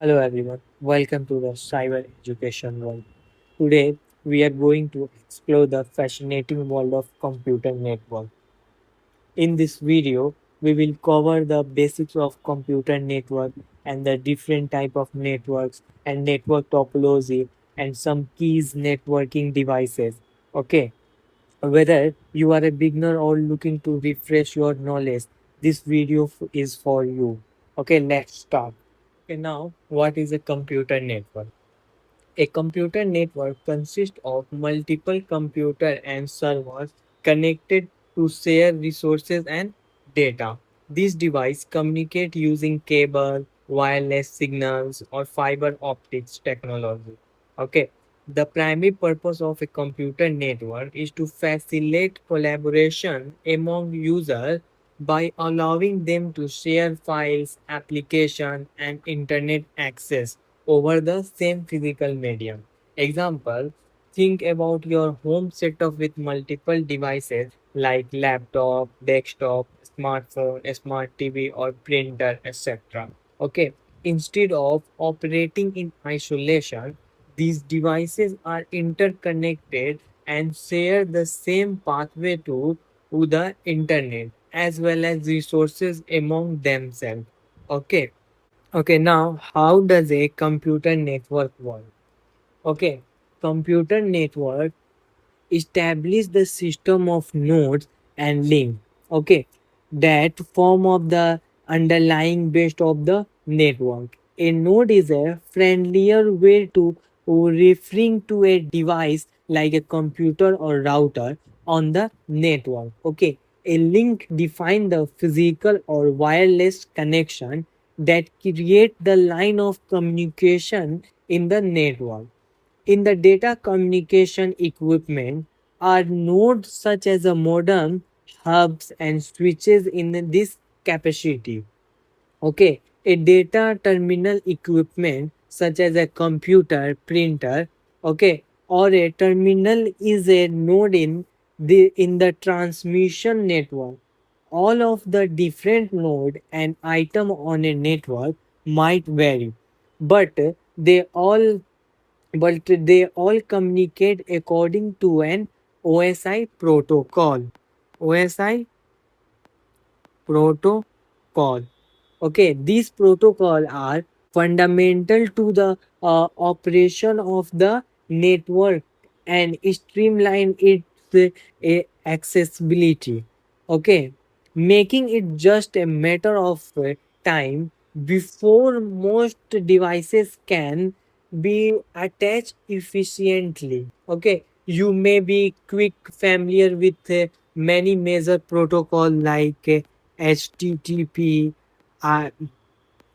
Hello everyone, welcome to the cyber education world. Today we are going to explore the fascinating world of computer network. In this video, we will cover the basics of computer network and the different type of networks and network topology and some keys networking devices. Okay, whether you are a beginner or looking to refresh your knowledge, this video is for you. Okay, let's start. Okay, now what is a computer network? A computer network consists of multiple computers and servers connected to share resources and data. These devices communicate using cable, wireless signals, or fiber optics technology. Okay. The primary purpose of a computer network is to facilitate collaboration among users by allowing them to share files, applications, and internet access over the same physical medium. Example, think about your home setup with multiple devices like laptop, desktop, smartphone, smart TV or printer, etc. Okay, instead of operating in isolation, these devices are interconnected and share the same pathway to the internet as well as resources among themselves. Okay. Okay, now how does a computer network work? Okay, computer network establish the system of nodes and link. Okay, that form of the underlying base of the network. A node is a friendlier way to referring to a device like a computer or router on the network. Okay, a link define the physical or wireless connection that create the line of communication in the network. In the data communication equipment are nodes such as a modem, hubs, and switches in this capacity. Okay, a data terminal equipment such as a computer, printer, okay, or a terminal is a node in the transmission network. All of the different node and item on a network might vary, but they all they all communicate according to an OSI protocol. OSI protocol. Okay, these protocols are fundamental to the operation of the network and streamline its accessibility. Okay, making it just a matter of time before most devices can be attached efficiently. Okay, you may be quick familiar with many major protocol like HTTP,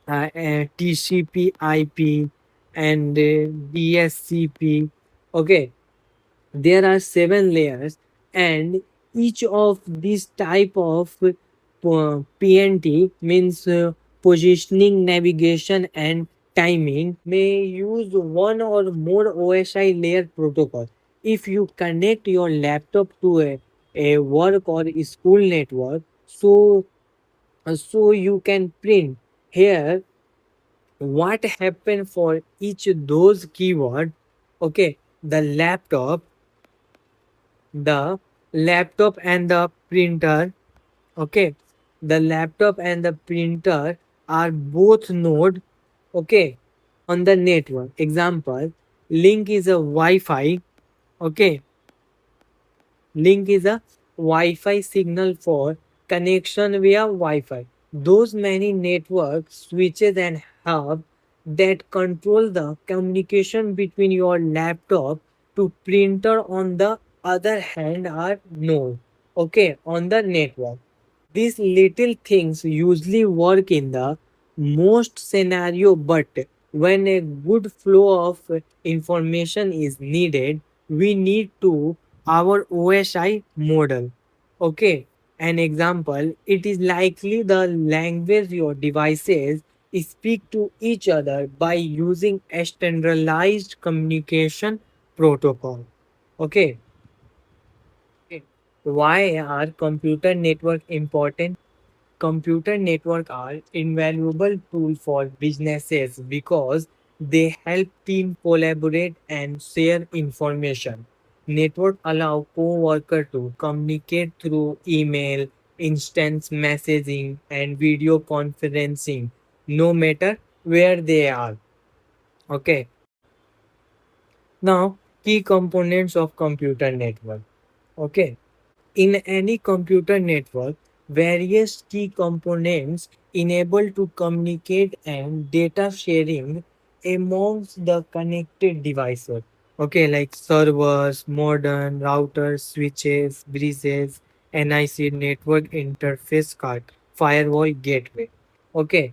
TCP IP, and DSCP. Okay, there are 7 layers, and each of these type of PNT means positioning, navigation, and timing may use one or more OSI layer protocol. If you connect your laptop to a work or school network, so you can print here what happened for each those keyword. Okay, the laptop and the printer. Okay, the laptop and the printer are both node. Okay, on the network. Example, link is a Wi-Fi. Okay, link is a Wi-Fi signal for connection via Wi-Fi. Those many network switches and hubs that control the communication between your laptop to printer on the other hand are node. Okay, on the network. These little things usually work in the most scenario, but when a good flow of information is needed, we need to our OSI model. Okay, an example, it is likely the language your devices speak to each other by using a standardized communication protocol. Okay, okay. Why are computer network important? Computer network are invaluable tool for businesses because they help team collaborate and share information. Network allow co-worker to communicate through email, instant messaging, and video conferencing, no matter where they are. Okay. Now, key components of computer network. Okay. In any computer network, various key components enable to communicate and data sharing amongst the connected devices. Okay, like servers, modem, routers, switches, bridges, NIC network interface card, firewall gateway. Okay,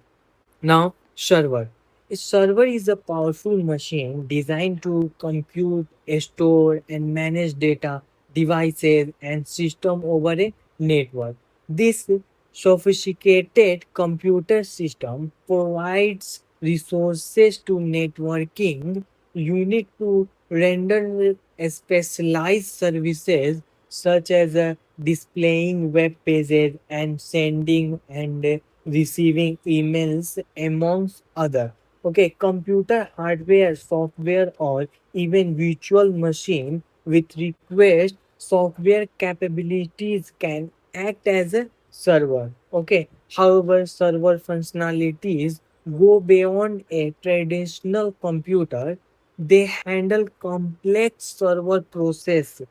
now, server. A server is a powerful machine designed to compute, store, and manage data, devices, and system over a network. This sophisticated computer system provides resources to networking unit to render specialized services such as displaying web pages and sending and receiving emails amongst other. Okay, computer hardware, software, or even virtual machine with request software capabilities can act as a server. Okay, however, server functionalities go beyond a traditional computer. They handle complex server process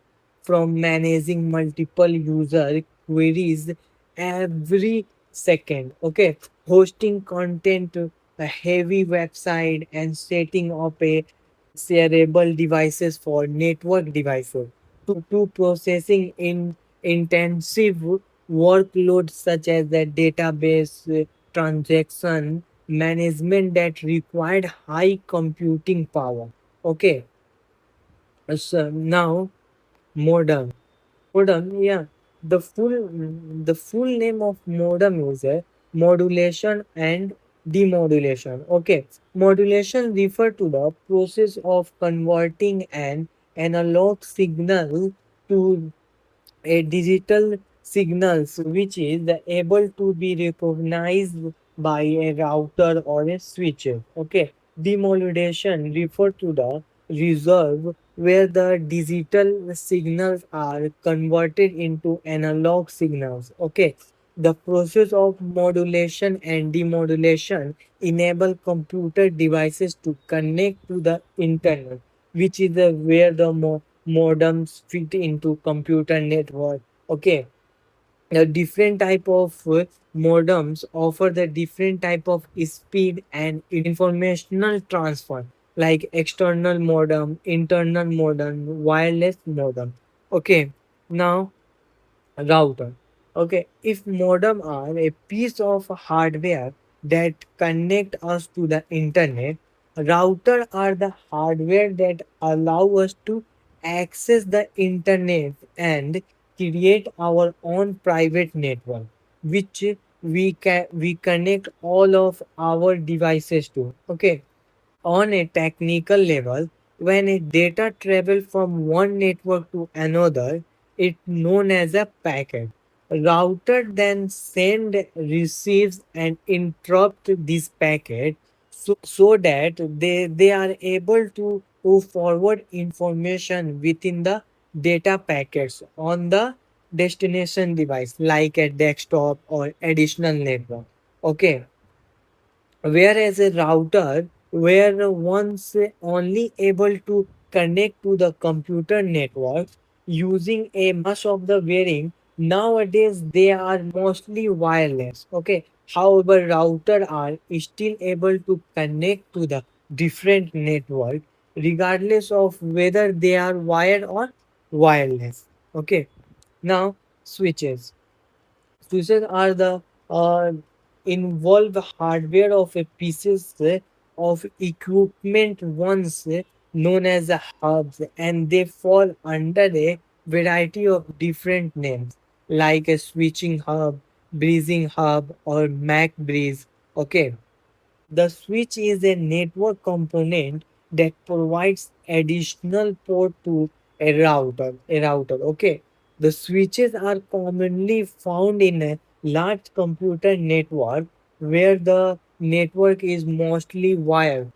from managing multiple user queries every second. Okay, hosting content, a heavy website, and setting up a shareable devices for network devices to processing in intensive workloads such as the database transaction management that required high computing power. Okay, so now modem. Modem, yeah. The full name of modem is modulation and demodulation. Okay, modulation refer to the process of converting an analog signal to a digital signals which is able to be recognized by a router or a switch. Okay, demodulation refer to the reserve where the digital signals are converted into analog signals. Okay, the process of modulation and demodulation enable computer devices to connect to the internet, which is where the modems fit into computer network. Okay, the different type of modems offer the different type of speed and informational transfer, like external modem, internal modem, wireless modem. Okay, now router. Okay, if modem are a piece of hardware that connect us to the internet, router are the hardware that allow us to access the internet and create our own private network, which we connect all of our devices to. Okay, on a technical level, when a data travels from one network to another, it's known as a packet. Router then send, receives, and interrupt this packet so that they are able to move forward information within the data packets on the destination device like a desktop or additional network. Okay, whereas a router were once only able to connect to the computer network using a much of the wearing, nowadays they are mostly wireless. Okay, however router are still able to connect to the different network regardless of whether they are wired or wireless. Okay, now switches. Switches are the uh, involved hardware of a pieces of equipment once known as a hubs, and they fall under a variety of different names like a switching hub, breezing hub, or Mac breeze. Okay, the switch is a network component that provides additional port to a router. Okay. The switches are commonly found in large computer network where the network is mostly wired.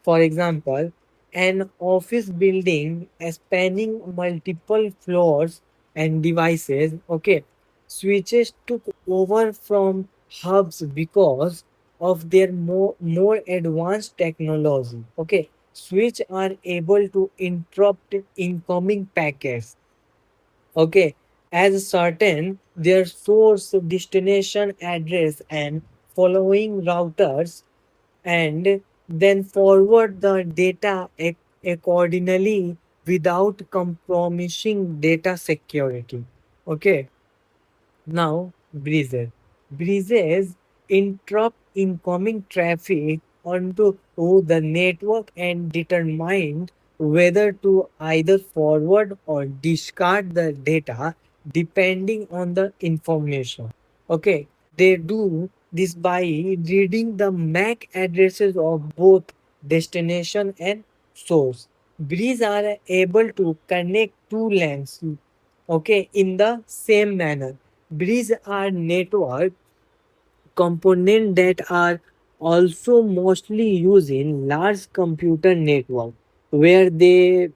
For example, an office building spanning multiple floors and devices, okay, switches took over from hubs because of their more advanced technology. Okay, switch are able to interrupt incoming packets. Okay, as certain their source, destination, address, and following routers, and then forward the data accordingly without compromising data security. Okay, now breezes. Breezes interrupt incoming traffic onto the network and determine whether to either forward or discard the data depending on the information. Okay, they do this by reading the MAC addresses of both destination and source. Breeze are able to connect two lanes, okay, in the same manner. Bridge are network components that are also mostly used in large computer network where there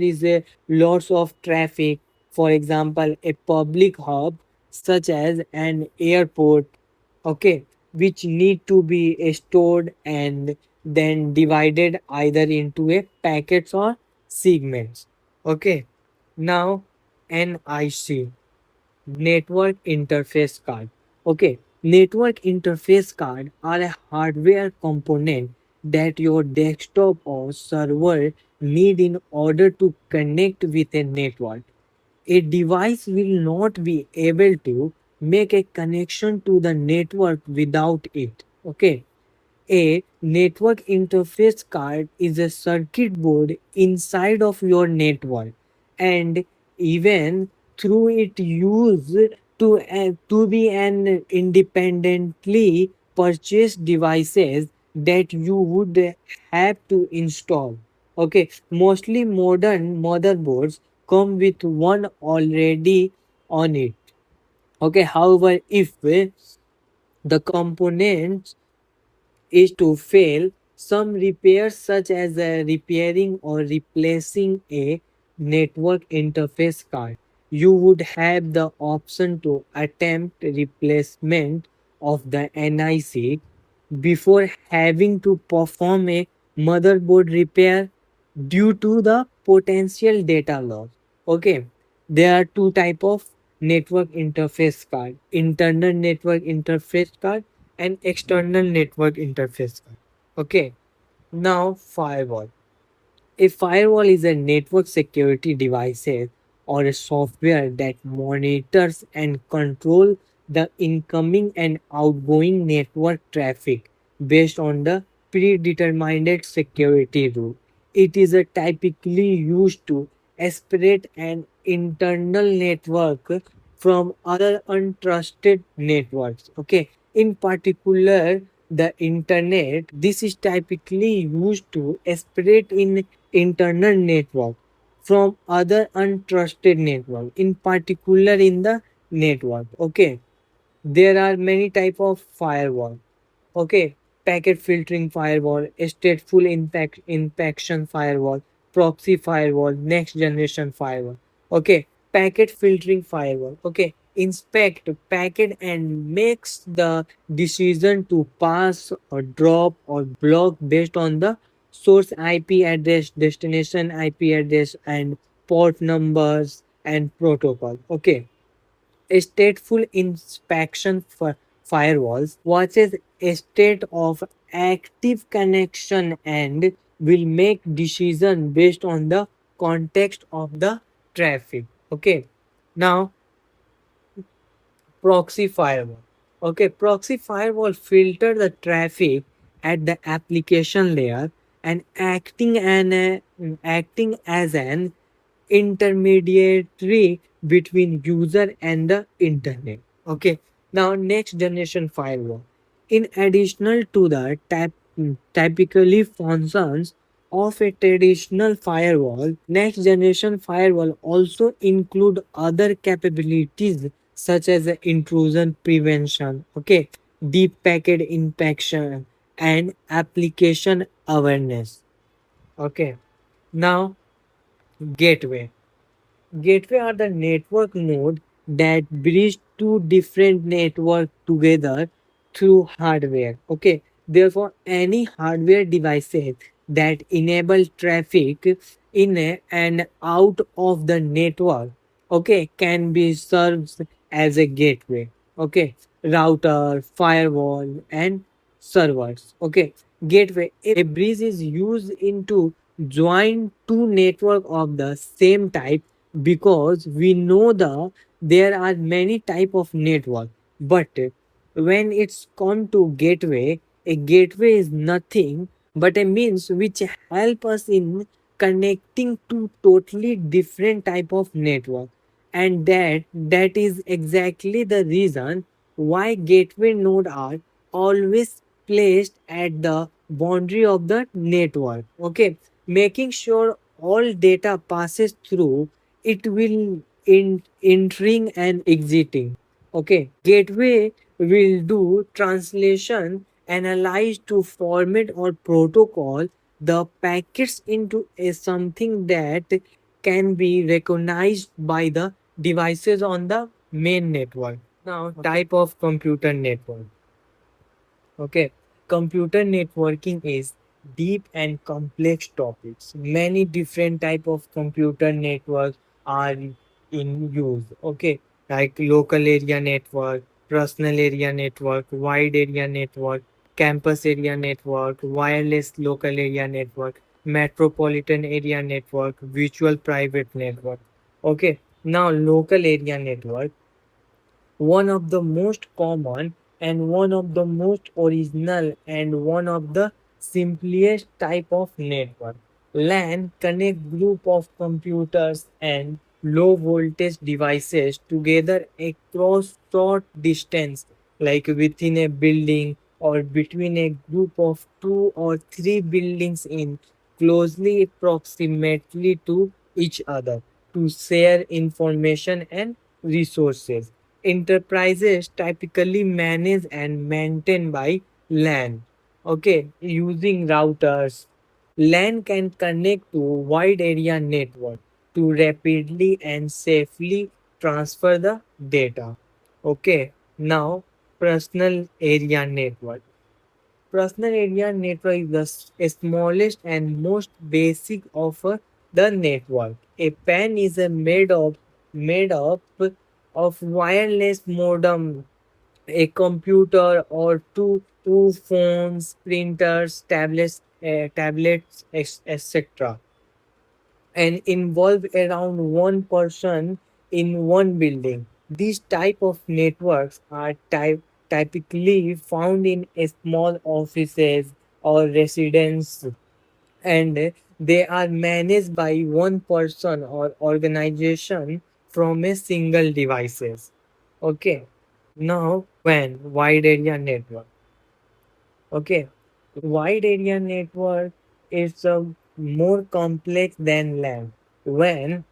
is a lots of traffic. For example, a public hub such as an airport, okay, which need to be stored and then divided either into a packets or segments. Okay, now NIC, network interface card. Okay, network interface card are a hardware component that your desktop or server need in order to connect with a network. A device will not be able to make a connection to the network without it. Okay, a network interface card is a circuit board inside of your network, and even through it used to be an independently purchased devices that you would have to install. Okay, mostly modern motherboards come with one already on it. Okay, however, if the components is to fail, some repairs such as repairing or replacing a network interface card, you would have the option to attempt replacement of the NIC before having to perform a motherboard repair due to the potential data loss. Okay, there are two type of network interface card: internal network interface card and external network interface card. Okay, now firewall. A firewall is a network security device or a software that monitors and controls the incoming and outgoing network traffic based on the predetermined security rule. It is a typically used to separate an internal network from other untrusted networks. Okay, in particular, the internet. This is typically used to separate in internal network from other untrusted network, in particular in the network. Okay, there are many type of firewall. Okay, packet filtering firewall, stateful inspection firewall, proxy firewall, next generation firewall. Okay, packet filtering firewall. Okay, inspect packet and makes the decision to pass or drop or block based on the source IP address, destination IP address, and port numbers and protocol. Okay, a stateful inspection for firewalls watches a state of active connection and will make decision based on the context of the traffic. Okay, now proxy firewall. Okay, proxy firewall filter the traffic at the application layer and acting as an intermediary between user and the internet. Okay, now next generation firewall. In additional to the typically functions of a traditional firewall, next generation firewall also include other capabilities such as intrusion prevention, okay, deep packet inspection, and application awareness. Okay, now gateway. Gateway are the network node that bridge two different networks together through hardware. Okay, therefore, any hardware devices that enable traffic in and out of the network, okay, can be served as a gateway. Okay, router, firewall, and servers. Okay, gateway. A bridge is used into join two network of the same type because we know there are many type of network, but when it's come to gateway, a gateway is nothing but a means which help us in connecting to totally different type of network, and that is exactly the reason why gateway node are always placed at the boundary of the network, okay, making sure all data passes through it will in entering and exiting. Okay, gateway will do translation, analyze to format or protocol the packets into a something that can be recognized by the devices on the main network. Now, type of computer network. Okay, computer networking is deep and complex topics. Many different type of computer networks are in use. Okay, like local area network, personal area network, wide area network, campus area network, wireless local area network, metropolitan area network, virtual private network. Okay, now local area network, one of the most common and one of the most original and one of the simplest type of network. LAN connect group of computers and low voltage devices together across short distance, like within a building or between a group of two or three buildings in closely proximately to each other to share information and resources. Enterprises typically manage and maintain by LAN. Okay, using routers. LAN can connect to wide area network to rapidly and safely transfer the data. Okay, now personal area network. Personal area network is the smallest and most basic of the network. A PAN is a made up of wireless modem, a computer or two phones, printers, tablets, etc., and involve around one person in one building. These type of networks are typically found in a small offices or residence, and they are managed by one person or organization from a single devices. Okay, now when wide area network. Okay, wide area network is more complex than LAN. When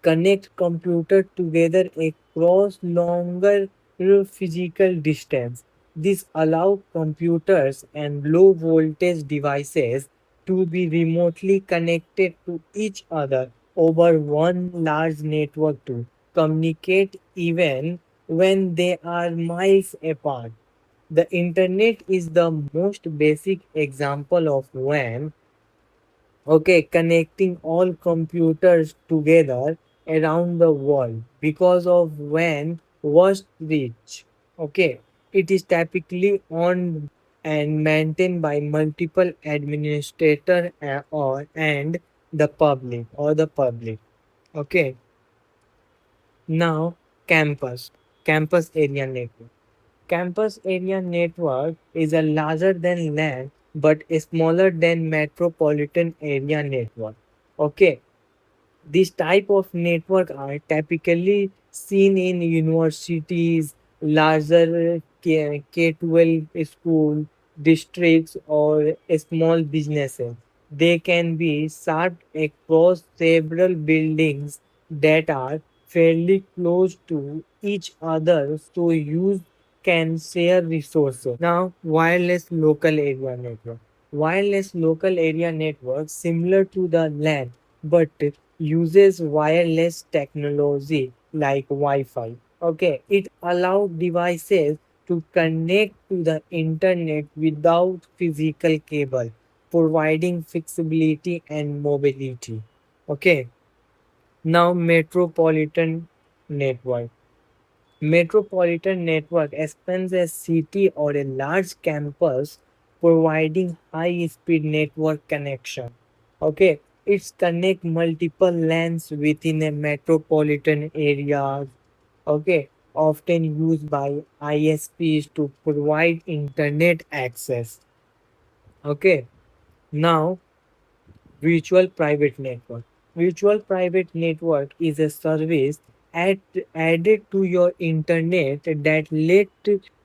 connect computer together across longer physical distance. This allows computers and low voltage devices to be remotely connected to each other over one large network to communicate even when they are miles apart. The internet is the most basic example of when, okay, connecting all computers together around the world because of when was reached. Okay, it is typically owned and maintained by multiple administrator or and the public. Okay, now campus area network. Campus area network is a larger than LAN but smaller than metropolitan area network. Okay, this type of network are typically seen in universities, larger K-12 school districts, or small businesses. They can be served across several buildings that are fairly close to each other so use can share resources. Now, wireless local area network. Wireless local area network similar to the LAN but uses wireless technology like Wi-Fi. Okay, it allows devices to connect to the internet without physical cable, providing flexibility and mobility. Okay, now metropolitan network. Metropolitan network expands a city or a large campus, providing high-speed network connection. Okay, it's connect multiple lands within a metropolitan area. Okay, often used by ISPs to provide internet access. Okay, now Virtual private network. Virtual private network is a service added to your internet that let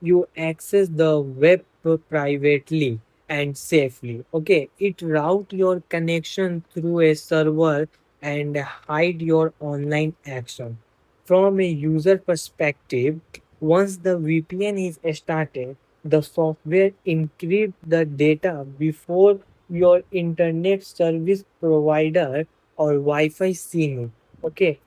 you access the web privately and safely. Okay, it route your connection through a server and hide your online action. From a user perspective, once the VPN is started, the software encrypts the data before your internet service provider or Wi-Fi seen it. Okay,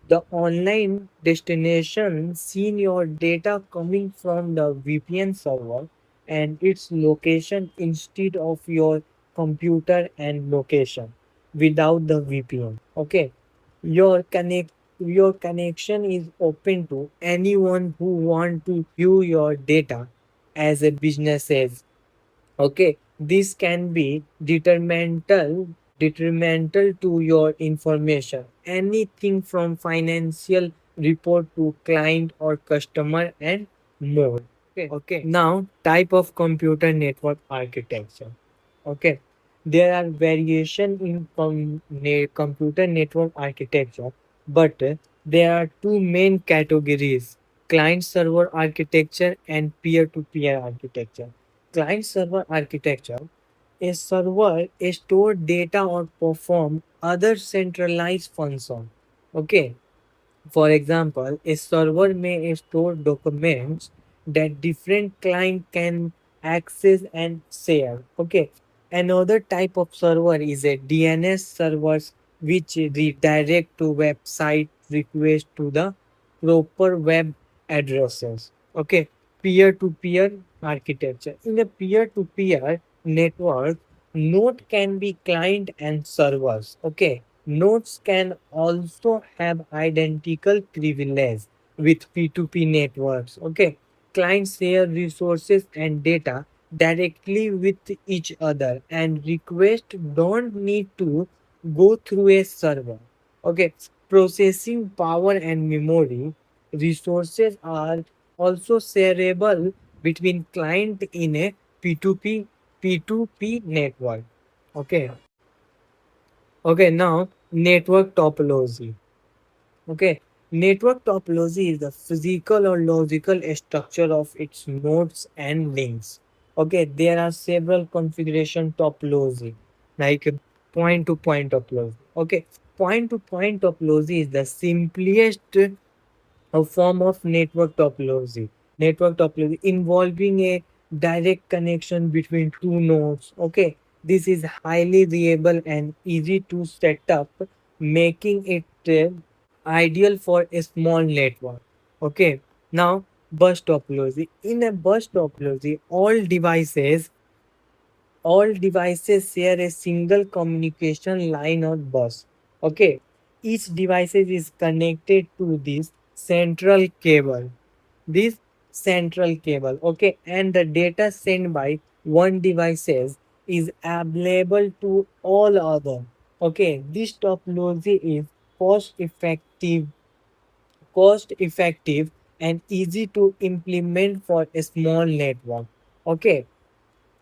the online destination seen your data coming from the VPN server and its location instead of your computer and location without the VPN. Okay, your connect your connection is open to anyone who want to view your data as a businesses. Okay, this can be detrimental to your information. Anything from financial report to client or customer and more. Okay. Now type of computer network architecture. Okay. There are variation in computer network architecture, but there are two main categories: client server architecture and peer to peer architecture. Client server architecture, a server store data or perform other centralized function. Okay, for example, a server may store documents that different client can access and share. Okay. Another type of server is a DNS servers which redirect to website request to the proper web addresses. Okay. Peer-to-peer architecture. In a peer-to-peer network, node can be client and servers. Okay, nodes can also have identical privilege with P2P networks. Okay, clients share resources and data directly with each other, and requests don't need to go through a server. Okay, processing power and memory resources are also shareable between client in a P2P network. Okay. Okay, now network topology. Okay, network topology is the physical or logical structure of its nodes and links. Okay, there are several configuration topology like point to point topology. Okay, point to point topology is the simplest a form of network topology. Network topology involving a direct connection between two nodes. Okay, this is highly reliable and easy to set up, making it ideal for a small network. Okay, now bus topology. In a bus topology, all devices share a single communication line or bus. Okay, each device is connected to this central cable. Okay, and the data sent by one devices is available to all other. Okay, this topology is cost effective cost effective and easy to implement for a small network. Okay,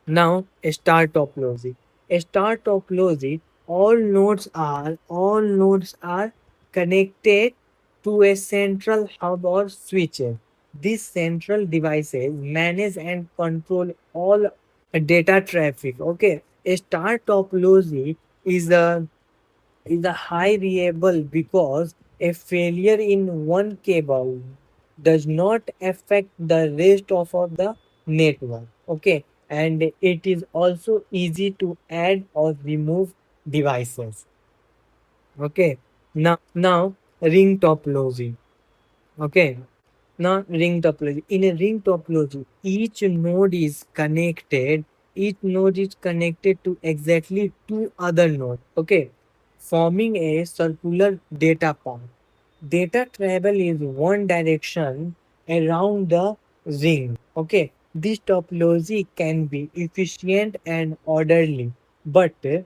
now, star topology. Star topology, all nodes are connected to a central hub or switch. These central devices manage and control all data traffic. Okay, a star topology is a high reliable because a failure in one cable. does not affect the rest of the network. Okay, and it is also easy to add or remove devices. Okay, now ring topology. Okay, now ring topology. In a ring topology, each node is connected to exactly two other nodes. Okay, forming a circular data path. Data travel is one direction around the ring. Okay, this topology can be efficient and orderly, but a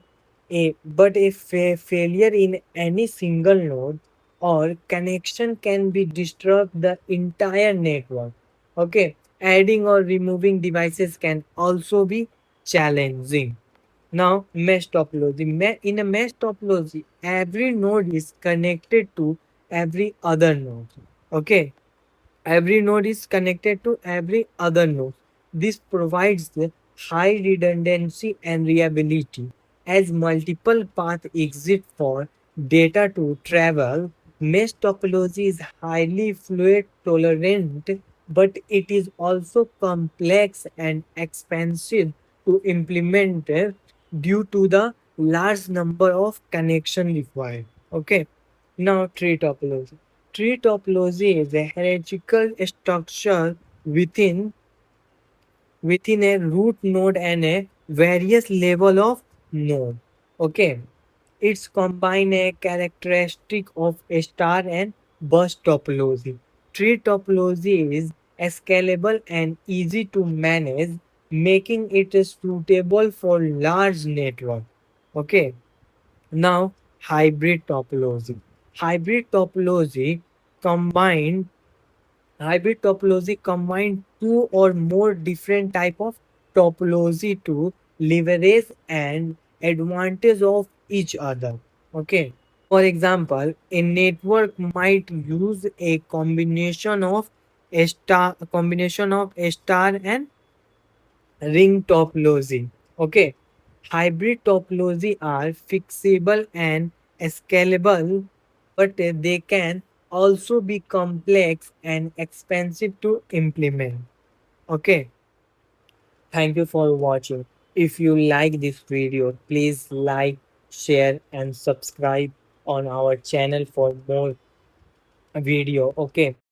failure in any single node or connection can be disrupt the entire network. Okay, adding or removing devices can also be challenging. Now, mesh topology. In a mesh topology, every node is connected to every other node. Okay, every node is connected to every other node. This provides the high redundancy and reliability as multiple paths exist for data to travel. Mesh topology is highly fluid tolerant, but it is also complex and expensive to implement due to the large number of connection required. Okay, now tree topology. Tree topology is a hierarchical structure within a root node and a various level of node. Okay, it's combine a characteristic of a star and bus topology. Tree topology is scalable and easy to manage, making it suitable for large network. Okay, now hybrid topology. Hybrid topology combine Hybrid topology combine two or more different type of topology to leverage and advantage of each other. Okay. For example, a network might use a combination of a star and ring topology. Okay. Hybrid topology are fixable and scalable, but they can also be complex and expensive to implement. Okay. Thank you for watching. If you like this video, please like, share, and subscribe on our channel for more video. Okay.